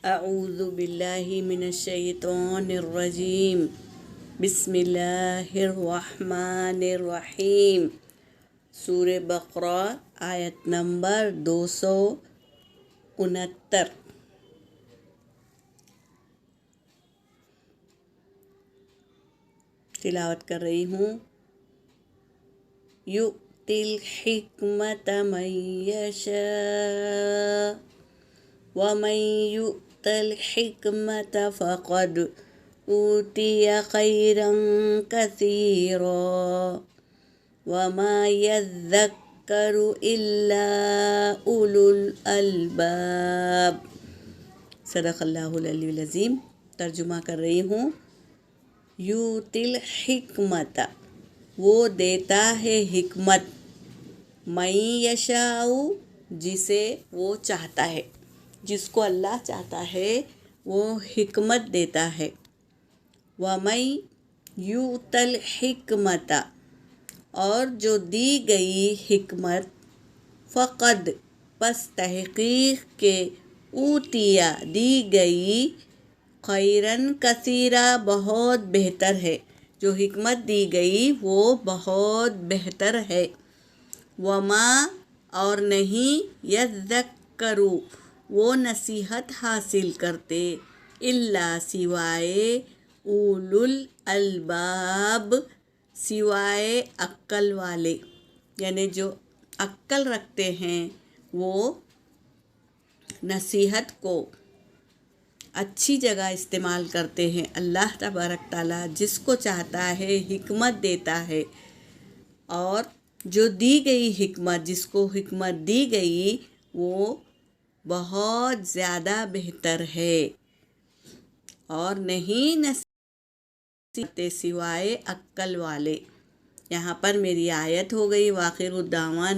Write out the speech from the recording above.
اعوذ باللہ من الشیطان الرجیم بسم اللہ الرحمن الرحیم۔ سورہ بقرہ آیت نمبر 269۔ تلاوت کر رہی ہوں۔ یؤتی الحکمت من یشاء ومن یؤت الحکمت فقد اوتی خیرا کثیرا وما یذکر الا اولو الالباب۔ صدق اللہ العلی العظیم۔ ترجمہ کر رہی ہوں۔ یؤتی الحکمت، وہ دیتا ہے حکمت، من یشاء، جسے وہ چاہتا ہے، جس کو اللہ چاہتا ہے وہ حکمت دیتا ہے۔ وَمَن یُؤْتَ الْحِکْمَةَ، اور جو دی گئی حکمت، فقد، پس تحقیق کے، اوتیا، دی گئی، خیراً کثیرا، بہت بہتر ہے، جو حکمت دی گئی وہ بہت بہتر ہے۔ وما، اور نہیں، یذکر، وہ نصیحت حاصل کرتے، الا، سوائے، اولو الالباب، سوائے عقل والے، یعنی جو عقل رکھتے ہیں وہ نصیحت کو اچھی جگہ استعمال کرتے ہیں۔ اللہ تبارک تعالیٰ جس کو چاہتا ہے حکمت دیتا ہے، اور جو دی گئی حکمت، جس کو حکمت دی گئی وہ بہت زیادہ بہتر ہے، اور نہیں نصیحت سوائے عقل والے۔ یہاں پر میری آیت ہو گئی۔ وآخر الدعوانا